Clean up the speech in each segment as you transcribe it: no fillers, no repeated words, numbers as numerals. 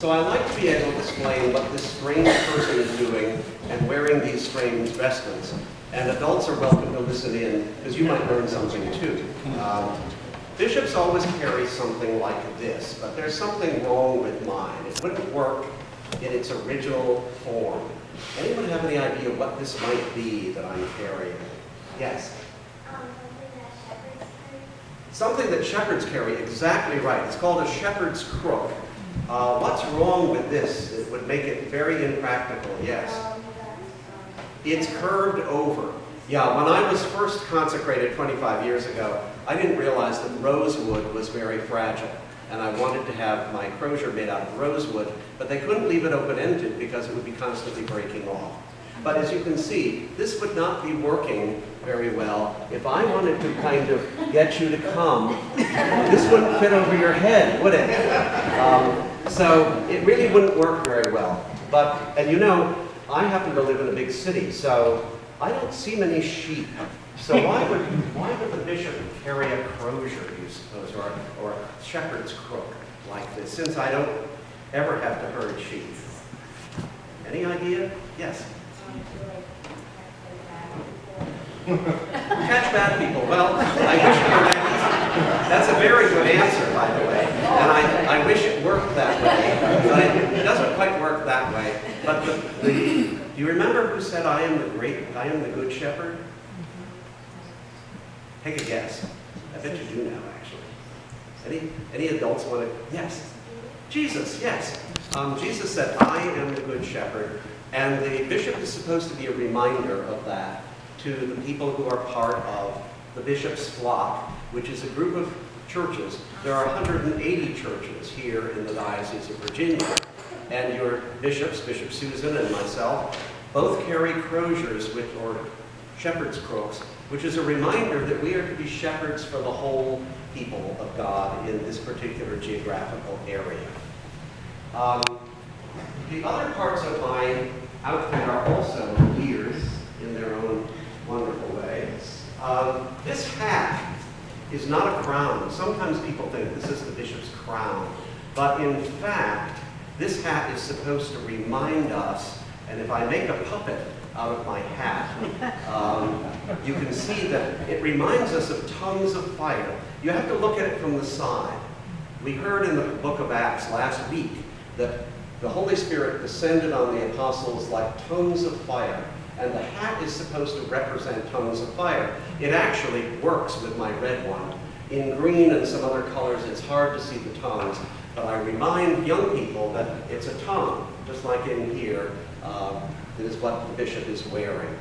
So I like to be able to explain what this strange person is doing and wearing these strange vestments. And adults are welcome to listen in, because you might learn something too. Bishops always carry something like this, but there's something wrong with mine. It wouldn't work in its original form. Anyone have any idea what this might be that I'm carrying? Yes? Something that shepherds carry, exactly right. It's called a shepherd's crook. What's wrong with this? It would make it very impractical, yes. It's curved over. Yeah, when I was first consecrated 25 years ago, I didn't realize that rosewood was very fragile. And I wanted to have my crozier made out of rosewood, but they couldn't leave it open-ended because it would be constantly breaking off. But as you can see, this would not be working very well. If I wanted to kind of get you to come, this wouldn't fit over your head, would it? So it really wouldn't work very well. And you know, I happen to live in a big city, so I don't see many sheep. So why would the bishop carry a crozier, you suppose, or a shepherd's crook like this, since I don't ever have to herd sheep? Any idea? Yes? Catch bad people. Well, I wish it were that easy. That's a very good answer, by the way. And I wish it worked that way, but it doesn't quite work that way. But do you remember who said, I am the good shepherd? Take a guess. I bet you do now, actually. Any adults want to? Yes. Jesus, yes. Jesus said, I am the good shepherd. And the bishop is supposed to be a reminder of that to the people who are part of the bishop's flock, which is a group of churches. There are 180 churches here in the Diocese of Virginia. And your bishops, Bishop Susan and myself, both carry croziers, or shepherd's crooks, which is a reminder that we are to be shepherds for the whole people of God in this particular geographical area. The other parts of my outfit are also ears in their own wonderful way. This hat is not a crown. Sometimes people think this is the bishop's crown, but in fact, this hat is supposed to remind us, and if I make a puppet out of my hat, you can see that it reminds us of tongues of fire. You have to look at it from the side. We heard in the book of Acts last week that the Holy Spirit descended on the apostles like tongues of fire, and the hat is supposed to represent tongues of fire. It actually works with my red one. In green and some other colors, it's hard to see the tongues, but I remind young people that it's a tongue, just like in here. That is what the bishop is wearing.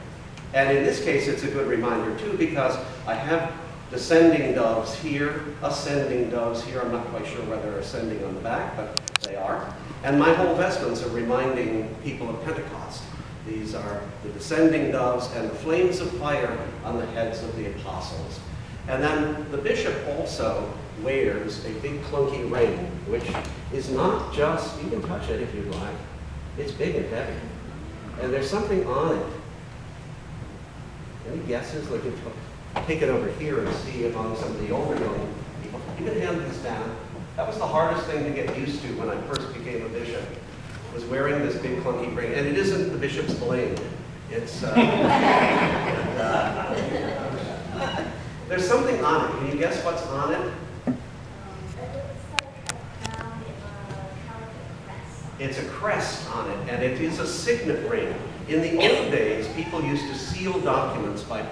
And in this case, it's a good reminder too, because I have descending doves here, ascending doves here. I'm not quite sure whether they're ascending on the back, but they are. And my whole vestments are reminding people of Pentecost. These are the descending doves and the flames of fire on the heads of the apostles. And then the bishop also wears a big clunky ring, which is not just, you can touch it if you like, it's big and heavy. And there's something on it. Any guesses? Like, take it over here and see among some of the older young people. You can hand this down. That was the hardest thing to get used to when I first became a bishop, was wearing this big clunky ring. And it isn't the bishop's bling. It's, there's something on it. Can you guess what's on it? It's a crest on it, and it is a signet ring. In the old days, people used to seal documents by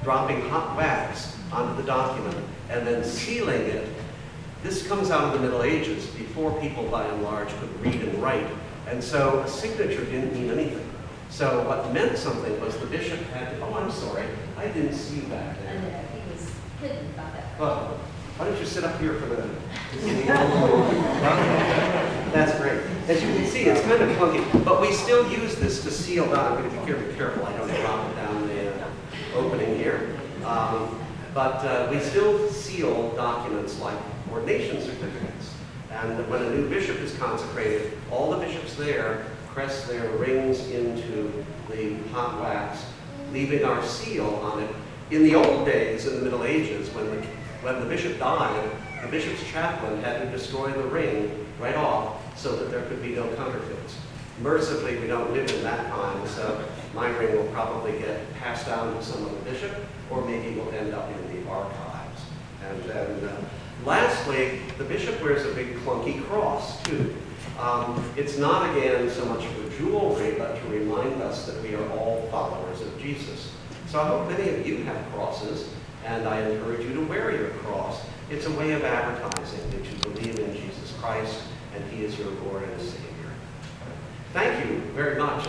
dropping hot wax onto the document and then sealing it. This comes out of the Middle Ages, before people, by and large, could read and write. And so a signature didn't mean anything. So what meant something was the bishop had to, oh, I'm sorry, I didn't see you back there. And he was hidden about that. Oh, why don't you sit up here for the That's great. As you can see, it's kind of clunky, but we still use this to seal down. I'm going to be very careful I don't drop it down the opening here. But we still seal documents like ordination certificates. And when a new bishop is consecrated, all the bishops there press their rings into the hot wax, leaving our seal on it. In the old days, in the Middle Ages, when the bishop died, the bishop's chaplain had to destroy the ring right off so that there could be no counterfeits. Mercifully, we don't live in that time, so my ring will probably get passed down to some other bishop, or maybe will end up in the archives. And then lastly, the bishop wears a big clunky cross too. It's not, again, so much for jewelry, but to remind us that we are all followers of Jesus. So I hope many of you have crosses, and I encourage you to wear your cross. It's a way of advertising that you believe in Jesus Christ, and he is your Lord and Savior. Thank you very much.